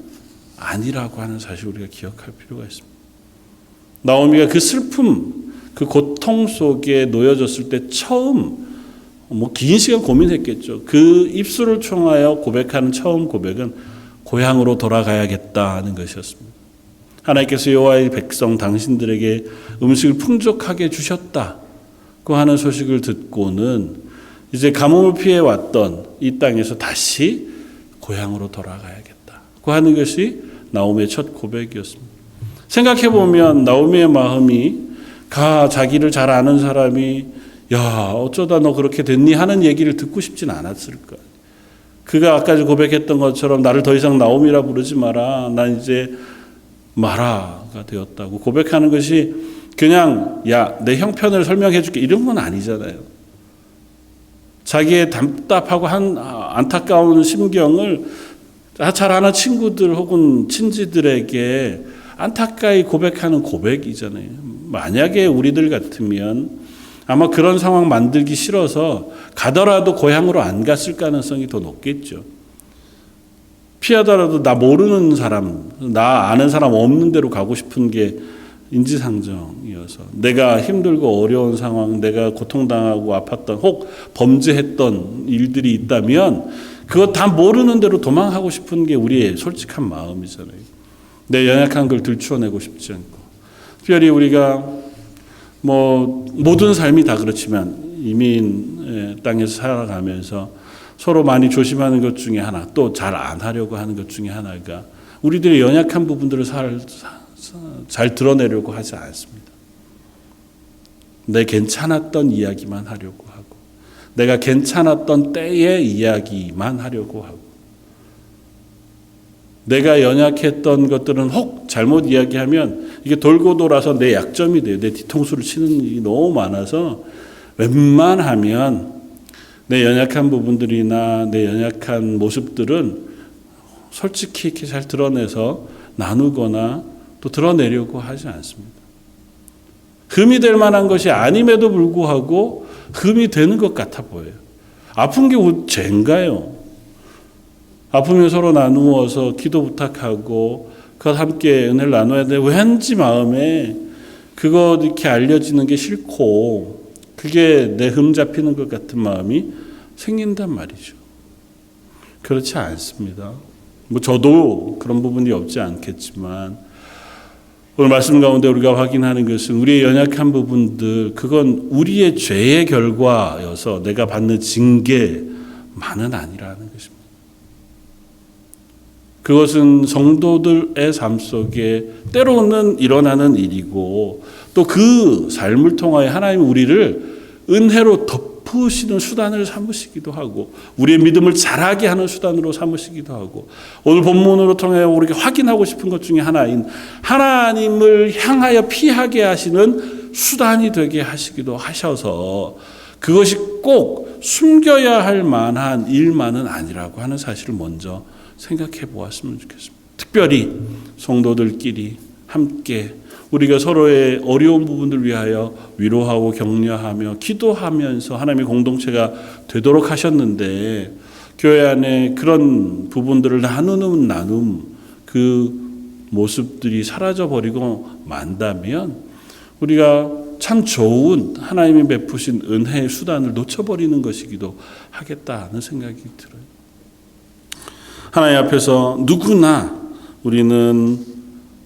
아니라고 하는 사실을 우리가 기억할 필요가 있습니다. 나오미가 그 슬픔, 그 고통 속에 놓여졌을 때 처음 긴 시간 고민했겠죠. 그 입술을 통하여 고백하는 처음 고백은 고향으로 돌아가야겠다는 것이었습니다. 하나님께서 여호와의 백성 당신들에게 음식을 풍족하게 주셨다고 하는 소식을 듣고는 이제 가뭄을 피해 왔던 이 땅에서 다시 고향으로 돌아가야겠다고 하는 것이 나오미의 첫 고백이었습니다. 생각해 보면 나오미의 마음이 자기를 잘 아는 사람이 야 어쩌다 너 그렇게 됐니 하는 얘기를 듣고 싶진 않았을 거예요. 그가 아까 고백했던 것처럼 나를 더 이상 나오미라 부르지 마라. 난 이제 마라가 되었다고 고백하는 것이 그냥 내 형편을 설명해 줄게 이런 건 아니잖아요. 자기의 답답하고 안타까운 심경을 잘 아는 친구들 혹은 친지들에게 안타까이 고백하는 고백이잖아요. 만약에 우리들 같으면 아마 그런 상황 만들기 싫어서 가더라도 고향으로 안 갔을 가능성이 더 높겠죠. 피하더라도 나 모르는 사람, 나 아는 사람 없는 데로 가고 싶은 게 인지상정이어서 내가 힘들고 어려운 상황, 내가 고통당하고 아팠던 혹 범죄했던 일들이 있다면 그거 다 모르는 대로 도망하고 싶은 게 우리의 솔직한 마음이잖아요. 내 연약한 걸 들추어내고 싶지 않고. 특별히 우리가 모든 삶이 다 그렇지만 이민 땅에서 살아가면서 서로 많이 조심하는 것 중에 하나, 또 잘 안 하려고 하는 것 중에 하나가 우리들의 연약한 부분들을 잘 드러내려고 하지 않습니다. 내 괜찮았던 이야기만 하려고 하고, 내가 괜찮았던 때의 이야기만 하려고 하고, 내가 연약했던 것들은 혹 잘못 이야기하면 이게 돌고 돌아서 내 약점이 돼요. 내 뒤통수를 치는 일이 너무 많아서 웬만하면 내 연약한 부분들이나 내 연약한 모습들은 솔직히 이렇게 잘 드러내서 나누거나 또 드러내려고 하지 않습니다. 흠이 될 만한 것이 아님에도 불구하고 흠이 되는 것 같아 보여요. 아픈 게 죄인가요? 아프면 서로 나누어서 기도 부탁하고 그것 함께 은혜를 나눠야 돼. 왠지 마음에 그거 이렇게 알려지는 게 싫고 그게 내 흠 잡히는 것 같은 마음이 생긴단 말이죠. 그렇지 않습니다. 저도 그런 부분이 없지 않겠지만 오늘 말씀 가운데 우리가 확인하는 것은 우리의 연약한 부분들, 그건 우리의 죄의 결과여서 내가 받는 징계만은 아니라는 것입니다. 그것은 성도들의 삶 속에 때로는 일어나는 일이고 또 그 삶을 통하여 하나님이 우리를 은혜로 덮으시는 수단을 삼으시기도 하고 우리의 믿음을 자라게 하는 수단으로 삼으시기도 하고 오늘 본문으로 통해 우리가 확인하고 싶은 것 중에 하나인 하나님을 향하여 피하게 하시는 수단이 되게 하시기도 하셔서 그것이 꼭 숨겨야 할 만한 일만은 아니라고 하는 사실을 먼저 생각해 보았으면 좋겠습니다. 특별히 성도들끼리 함께 우리가 서로의 어려운 부분들 위하여 위로하고 격려하며 기도하면서 하나님의 공동체가 되도록 하셨는데, 교회 안에 그런 부분들을 나누는 나눔, 그 모습들이 사라져버리고 만다면 우리가 참 좋은 하나님이 베푸신 은혜의 수단을 놓쳐버리는 것이기도 하겠다는 생각이 들어요. 하나님 앞에서 누구나 우리는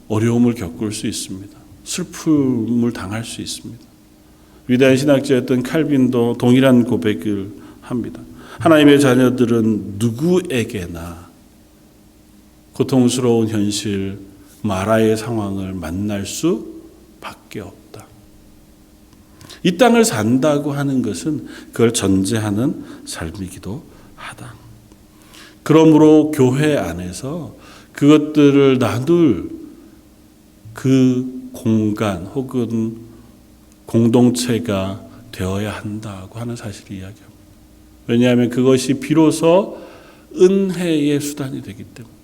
어려움을 겪을 수 있습니다. 슬픔을 당할 수 있습니다. 위대한 신학자였던 칼빈도 동일한 고백을 합니다. 하나님의 자녀들은 누구에게나 고통스러운 현실, 마라의 상황을 만날 수밖에 없다. 이 땅을 산다고 하는 것은 그걸 전제하는 삶이기도 하다. 그러므로 교회 안에서 그것들을 나눌 그 공간 혹은 공동체가 되어야 한다고 하는 사실을 이야기합니다. 왜냐하면 그것이 비로소 은혜의 수단이 되기 때문에,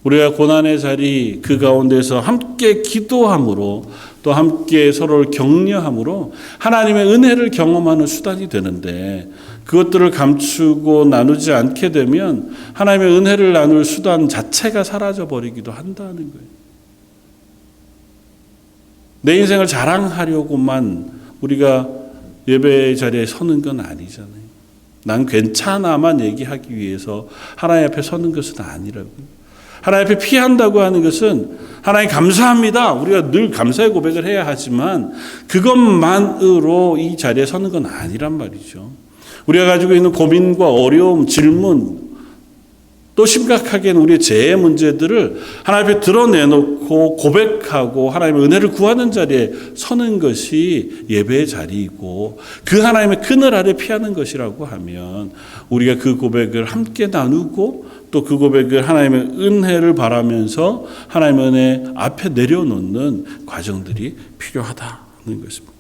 우리가 고난의 자리 그 가운데서 함께 기도함으로 또 함께 서로를 격려함으로 하나님의 은혜를 경험하는 수단이 되는데, 그것들을 감추고 나누지 않게 되면 하나님의 은혜를 나눌 수단 자체가 사라져버리기도 한다는 거예요. 내 인생을 자랑하려고만 우리가 예배 자리에 서는 건 아니잖아요. 난 괜찮아만 얘기하기 위해서 하나님 앞에 서는 것은 아니라고요. 하나님 앞에 피한다고 하는 것은 하나님 감사합니다, 우리가 늘 감사의 고백을 해야 하지만 그것만으로 이 자리에 서는 건 아니란 말이죠. 우리가 가지고 있는 고민과 어려움, 질문, 또 심각하게는 우리의 죄의 문제들을 하나님 앞에 드러내놓고 고백하고 하나님의 은혜를 구하는 자리에 서는 것이 예배의 자리이고, 그 하나님의 그늘 아래 피하는 것이라고 하면 우리가 그 고백을 함께 나누고 또 그 고백을 하나님의 은혜를 바라면서 하나님의 은혜 앞에 내려놓는 과정들이 필요하다는 것입니다.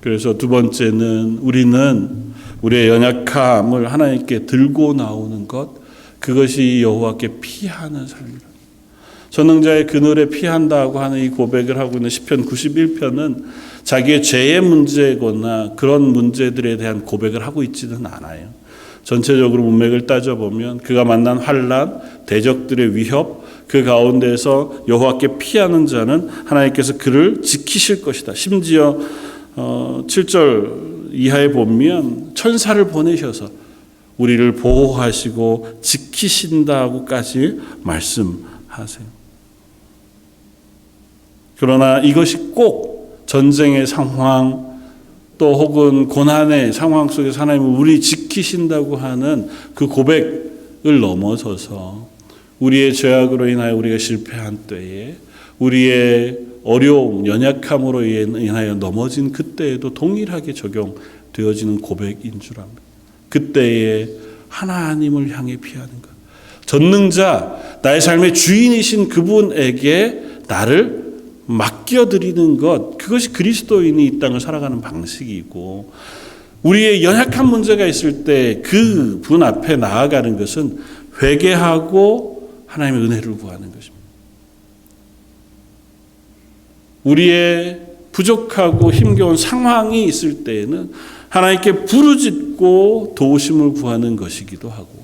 그래서 두 번째는 우리는 우리의 연약함을 하나님께 들고 나오는 것, 그것이 여호와께 피하는 삶이다. 전능자의 그늘에 피한다고 하는 이 고백을 하고 있는 시편 91편은 자기의 죄의 문제거나 그런 문제들에 대한 고백을 하고 있지는 않아요. 전체적으로 문맥을 따져보면 그가 만난 환난, 대적들의 위협, 그 가운데서 여호와께 피하는 자는 하나님께서 그를 지키실 것이다. 심지어 7절 이하에 보면 천사를 보내셔서 우리를 보호하시고 지키신다고까지 말씀하세요. 그러나 이것이 꼭 전쟁의 상황 또 혹은 고난의 상황 속에서 하나님은 우리 지키신다고 하는 그 고백을 넘어서서 우리의 죄악으로 인하여 우리가 실패한 때에 우리의 어려움, 연약함으로 인하여 넘어진 그때에도 동일하게 적용되어지는 고백인 줄 압니다. 그때에 하나님을 향해 피하는 것. 전능자, 나의 삶의 주인이신 그분에게 나를 맡겨드리는 것, 그것이 그리스도인이 이 땅을 살아가는 방식이고, 우리의 연약한 문제가 있을 때 그 분 앞에 나아가는 것은 회개하고 하나님의 은혜를 구하는 것입니다. 우리의 부족하고 힘겨운 상황이 있을 때에는 하나님께 부르짖고 도우심을 구하는 것이기도 하고,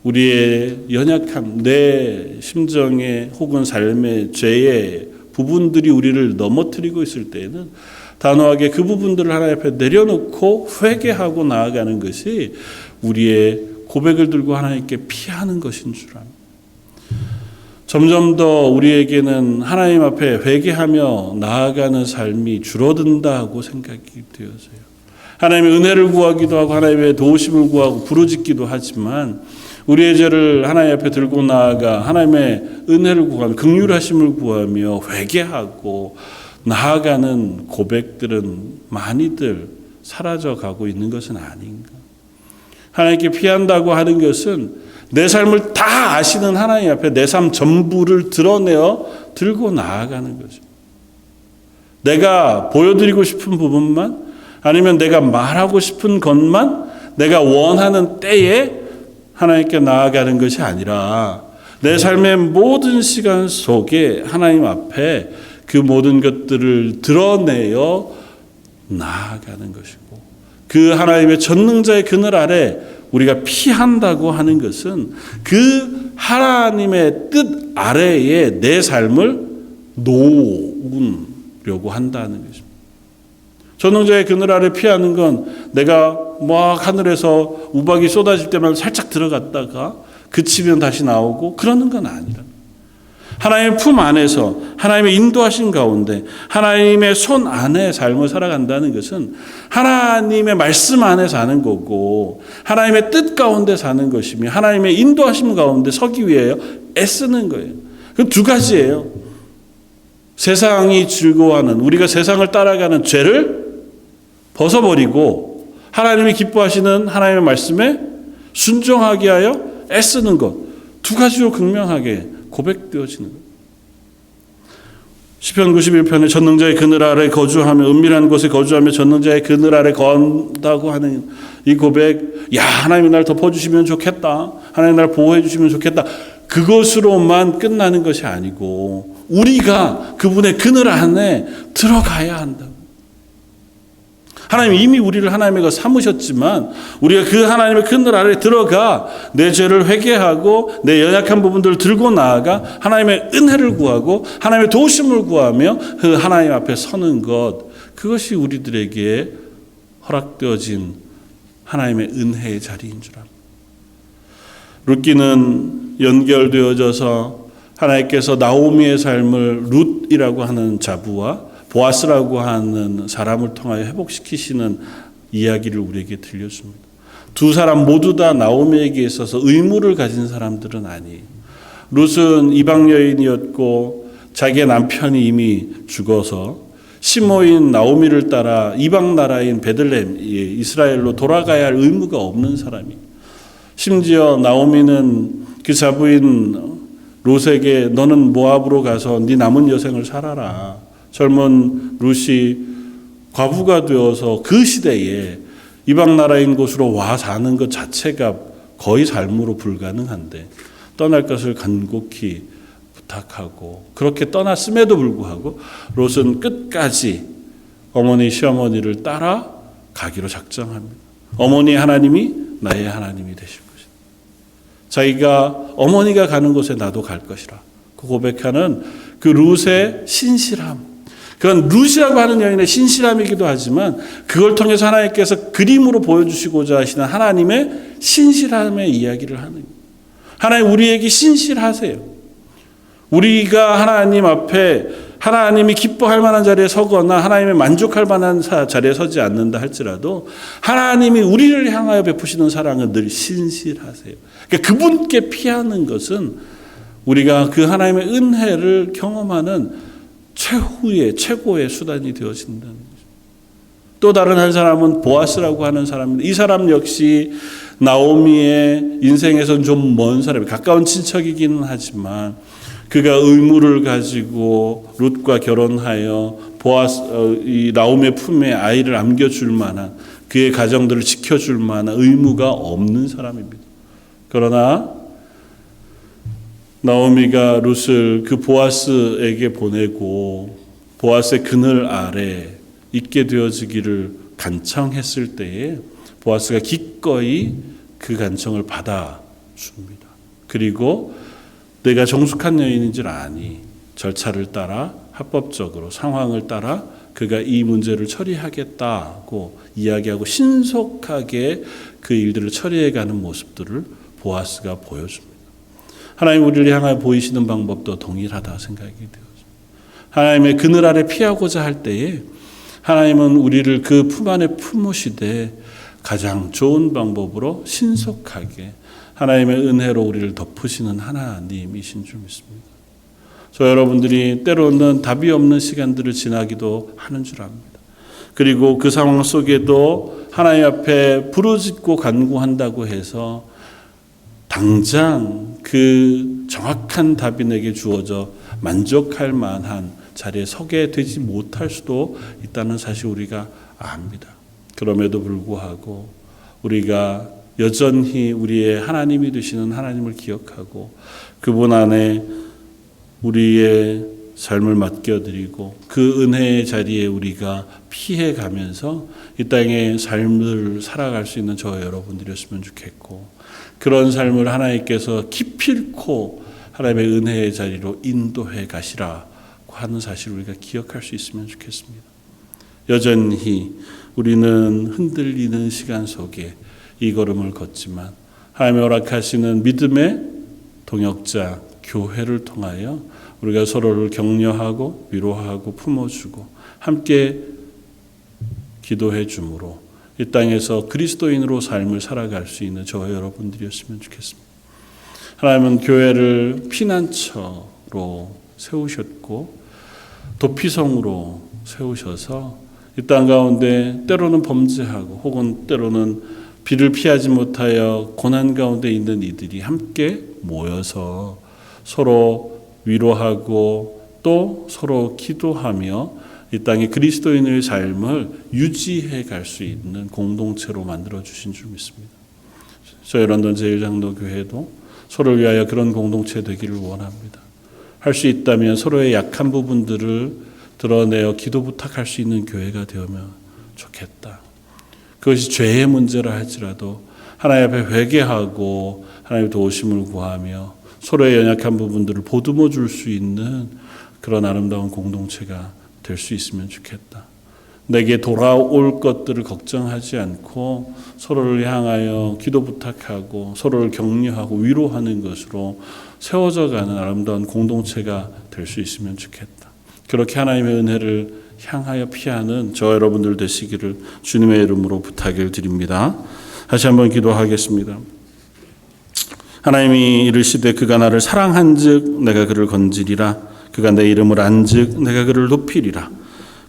우리의 연약함, 내 심정의 혹은 삶의 죄의 부분들이 우리를 넘어뜨리고 있을 때에는 단호하게 그 부분들을 하나님 앞에 내려놓고 회개하고 나아가는 것이 우리의 고백을 들고 하나님께 피하는 것인 줄 압니다. 점점 더 우리에게는 하나님 앞에 회개하며 나아가는 삶이 줄어든다고 생각이 되어서요. 하나님의 은혜를 구하기도 하고 하나님의 도우심을 구하고 부르짖기도 하지만 우리의 죄를 하나님 앞에 들고 나아가 하나님의 은혜를 구하며 긍휼하심을 구하며 회개하고 나아가는 고백들은 많이들 사라져가고 있는 것은 아닌가. 하나님께 피한다고 하는 것은 내 삶을 다 아시는 하나님 앞에 내 삶 전부를 드러내어 들고 나아가는 거죠. 내가 보여드리고 싶은 부분만, 아니면 내가 말하고 싶은 것만 내가 원하는 때에 하나님께 나아가는 것이 아니라 내 삶의 모든 시간 속에 하나님 앞에 그 모든 것들을 드러내어 나아가는 것이고, 그 하나님의 전능자의 그늘 아래 우리가 피한다고 하는 것은 그 하나님의 뜻 아래에 내 삶을 놓으려고 한다는 것입니다. 전능자의 그늘 아래 피하는 건 내가 막 하늘에서 우박이 쏟아질 때만 살짝 들어갔다가 그치면 다시 나오고 그러는 건 아니라, 하나님의 품 안에서 하나님의 인도하심 가운데 하나님의 손 안에 삶을 살아간다는 것은 하나님의 말씀 안에 사는 거고, 하나님의 뜻 가운데 사는 것이며, 하나님의 인도하심 가운데 서기 위해 애쓰는 거예요. 그 두 가지예요. 세상이 즐거워하는, 우리가 세상을 따라가는 죄를 벗어버리고 하나님이 기뻐하시는 하나님의 말씀에 순종하게 하여 애쓰는 것, 두 가지로 극명하게 고백되어지는 것. 시편 91편에 전능자의 그늘 아래 거주하며, 은밀한 곳에 거주하며 전능자의 그늘 아래 건다고 하는 이 고백, 야, 하나님이 날 덮어주시면 좋겠다, 하나님이 날 보호해 주시면 좋겠다, 그것으로만 끝나는 것이 아니고 우리가 그분의 그늘 안에 들어가야 한다. 하나님 이미 우리를 하나님의 것 삼으셨지만 우리가 그 하나님의 그늘 아래 들어가 내 죄를 회개하고 내 연약한 부분들을 들고 나아가 하나님의 은혜를 구하고 하나님의 도우심을 구하며 그 하나님 앞에 서는 것, 그것이 우리들에게 허락되어진 하나님의 은혜의 자리인 줄 압니다. 룻기는 연결되어져서 하나님께서 나오미의 삶을 룻이라고 하는 자부와 보아스라고 하는 사람을 통하여 회복시키시는 이야기를 우리에게 들려줍니다. 두 사람 모두 다 나오미에게 있어서 의무를 가진 사람들은 아니에요. 룻은 이방 여인이었고 자기의 남편이 이미 죽어서 시모인 나오미를 따라 이방 나라인 베들레헴, 이스라엘로 돌아가야 할 의무가 없는 사람이에요. 심지어 나오미는 그 자부인 롯에게 너는 모압으로 가서 네 남은 여생을 살아라. 젊은 룻이 과부가 되어서 그 시대에 이방 나라인 곳으로 와 사는 것 자체가 거의 삶으로 불가능한데 떠날 것을 간곡히 부탁하고, 그렇게 떠났음에도 불구하고 롯은 끝까지 어머니 시어머니를 따라 가기로 작정합니다. 어머니 하나님이 나의 하나님이 되실 것이다. 자기가 어머니가 가는 곳에 나도 갈 것이라 그 고백하는 그 룻의 신실함, 그건 룻이라고 하는 여인의 신실함이기도 하지만 그걸 통해서 하나님께서 그림으로 보여주시고자 하시는 하나님의 신실함의 이야기를 하는 거예요. 하나님 우리에게 신실하세요. 우리가 하나님 앞에 하나님이 기뻐할 만한 자리에 서거나 하나님의 만족할 만한 자리에 서지 않는다 할지라도 하나님이 우리를 향하여 베푸시는 사랑은 늘 신실하세요. 그러니까 그분께 피하는 것은 우리가 그 하나님의 은혜를 경험하는 최고의 수단이 되어진다는 거죠. 또 다른 한 사람은 보아스라고 하는 사람인데 이 사람 역시 나오미의 인생에선 좀 먼 사람이에요. 가까운 친척이기는 하지만 그가 의무를 가지고 룻과 결혼하여 이 나오미의 품에 아이를 안겨줄 만한, 그의 가정들을 지켜줄 만한 의무가 없는 사람입니다. 그러나 나오미가 룻을 그 보아스에게 보내고 보아스의 그늘 아래 있게 되어지기를 간청했을 때에 보아스가 기꺼이 그 간청을 받아줍니다. 그리고 내가 정숙한 여인인 줄 아니 절차를 따라 합법적으로 상황을 따라 그가 이 문제를 처리하겠다고 이야기하고 신속하게 그 일들을 처리해가는 모습들을 보아스가 보여줍니다. 하나님 우리를 향하여 보이시는 방법도 동일하다 생각이 되어집니다. 하나님의 그늘 아래 피하고자 할 때에 하나님은 우리를 그 품 안에 품으시되 가장 좋은 방법으로 신속하게 하나님의 은혜로 우리를 덮으시는 하나님이신 줄 믿습니다. 저 여러분들이 때로는 답이 없는 시간들을 지나기도 하는 줄 압니다. 그리고 그 상황 속에도 하나님 앞에 부르짖고 간구한다고 해서 당장 그 정확한 답이 내게 주어져 만족할 만한 자리에 서게 되지 못할 수도 있다는 사실 우리가 압니다. 그럼에도 불구하고 우리가 여전히 우리의 하나님이 되시는 하나님을 기억하고 그분 안에 우리의 삶을 맡겨드리고 그 은혜의 자리에 우리가 피해가면서 이 땅의 삶을 살아갈 수 있는 저와 여러분들이었으면 좋겠고, 그런 삶을 하나님께서 기필코 하나님의 은혜의 자리로 인도해 가시라고 하는 사실을 우리가 기억할 수 있으면 좋겠습니다. 여전히 우리는 흔들리는 시간 속에 이 걸음을 걷지만 하나님의 허락하시는 믿음의 동역자 교회를 통하여 우리가 서로를 격려하고 위로하고 품어주고 함께 기도해 주므로 이 땅에서 그리스도인으로 삶을 살아갈 수 있는 저와 여러분들이었으면 좋겠습니다. 하나님은 교회를 피난처로 세우셨고 도피성으로 세우셔서 이 땅 가운데 때로는 범죄하고 혹은 때로는 비를 피하지 못하여 고난 가운데 있는 이들이 함께 모여서 서로 위로하고 또 서로 기도하며 이 땅의 그리스도인의 삶을 유지해 갈 수 있는 공동체로 만들어 주신 줄 믿습니다. 저희 런던 제1장로교회도 서로를 위하여 그런 공동체 되기를 원합니다. 할 수 있다면 서로의 약한 부분들을 드러내어 기도 부탁할 수 있는 교회가 되면 좋겠다. 그것이 죄의 문제라 할지라도 하나님 앞에 회개하고 하나님의 도우심을 구하며 서로의 연약한 부분들을 보듬어 줄 수 있는 그런 아름다운 공동체가 될 수 있으면 좋겠다. 내게 돌아올 것들을 걱정하지 않고 서로를 향하여 기도 부탁하고 서로를 격려하고 위로하는 것으로 세워져 가는 아름다운 공동체가 될 수 있으면 좋겠다. 그렇게 하나님의 은혜를 향하여 피하는 저 여러분들 되시기를 주님의 이름으로 부탁을 드립니다. 다시 한번 기도하겠습니다. 하나님이 이르시되 그가 나를 사랑한즉 내가 그를 건지리라. 그가 내 이름을 안즉 내가 그를 높이리라.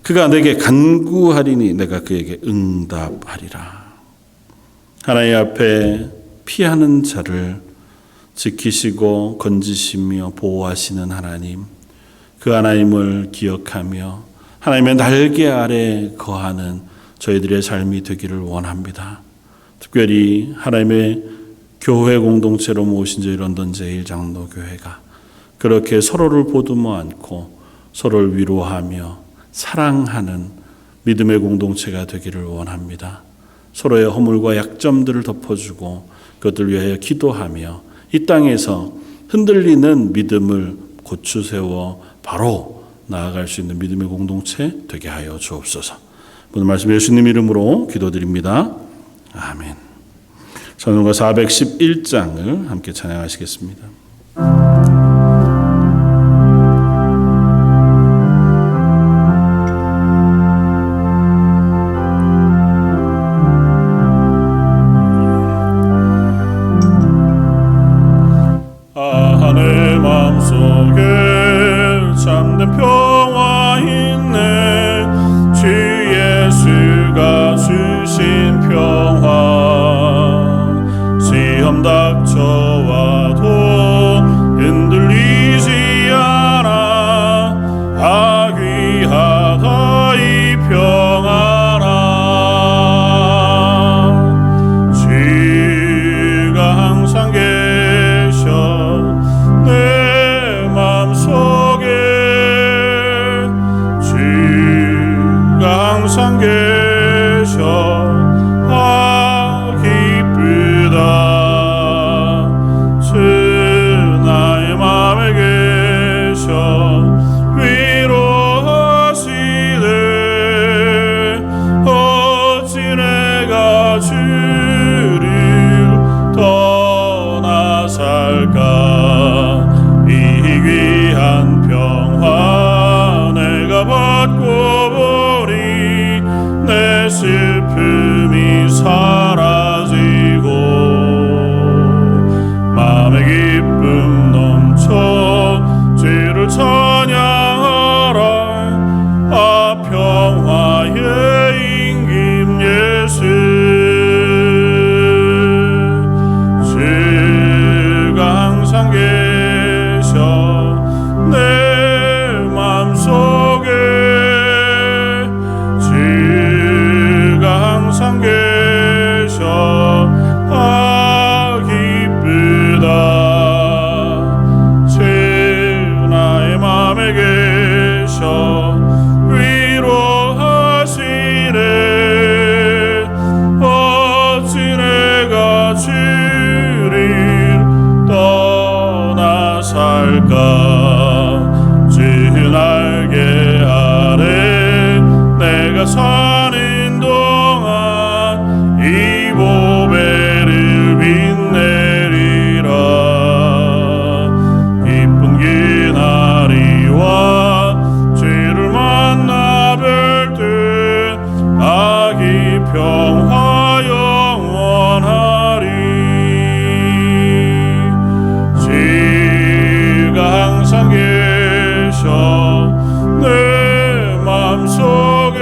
그가 내게 간구하리니 내가 그에게 응답하리라. 하나님 앞에 피하는 자를 지키시고 건지시며 보호하시는 하나님, 그 하나님을 기억하며 하나님의 날개 아래 거하는 저희들의 삶이 되기를 원합니다. 특별히 하나님의 교회 공동체로 모신 저희 런던 제1장로교회가 그렇게 서로를 보듬어 안고 서로를 위로하며 사랑하는 믿음의 공동체가 되기를 원합니다. 서로의 허물과 약점들을 덮어주고 그것들을 위하여 기도하며 이 땅에서 흔들리는 믿음을 고추세워 바로 나아갈 수 있는 믿음의 공동체 되게 하여 주옵소서. 오늘 말씀 예수님 이름으로 기도드립니다. 아멘. 찬송가 411장을 함께 찬양하시겠습니다. 내 마음속에 참된 평화 있네. 주 예수가 주신 평화. 시험 닥쳐와도 흔들리지 않아. 아귀하다 이 평안아. 주가 항상 계셔 내 맘속 살까 지은 날개 아래 내가 사는 동안 이 보배를 빛내리라. 기쁜 기나리와 주를 만나 뵐 듯 아기 평화 영원하리. 주가 항상 계셔 내 맘속에.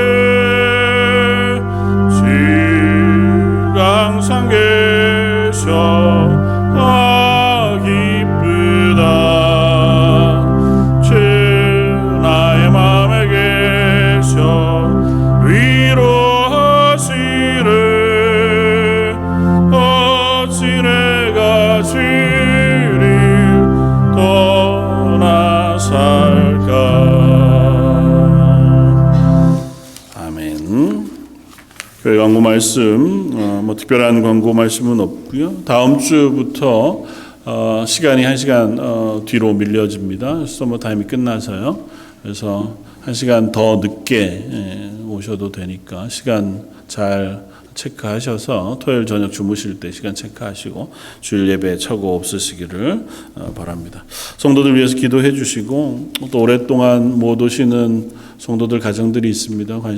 주가 항상 계셔 아 기쁘다. 주 나의 맘에 계셔 위로하시네. 어찌 내가 주를 떠나 살까. 아멘. 교회 광고 말씀 뭐 특별한 광고 말씀은 없고요. 다음 주부터 시간이 1시간 뒤로 밀려집니다. 서머 타임이 끝나서요. 그래서 1시간 더 늦게 오셔도 되니까 시간 잘 체크하셔서 토요일 저녁 주무실 때 시간 체크하시고 주일 예배에 착오 없으시기를 바랍니다. 성도들 위해서 기도해 주시고 또 오랫동안 못 오시는 성도들 가정들이 있습니다. 관심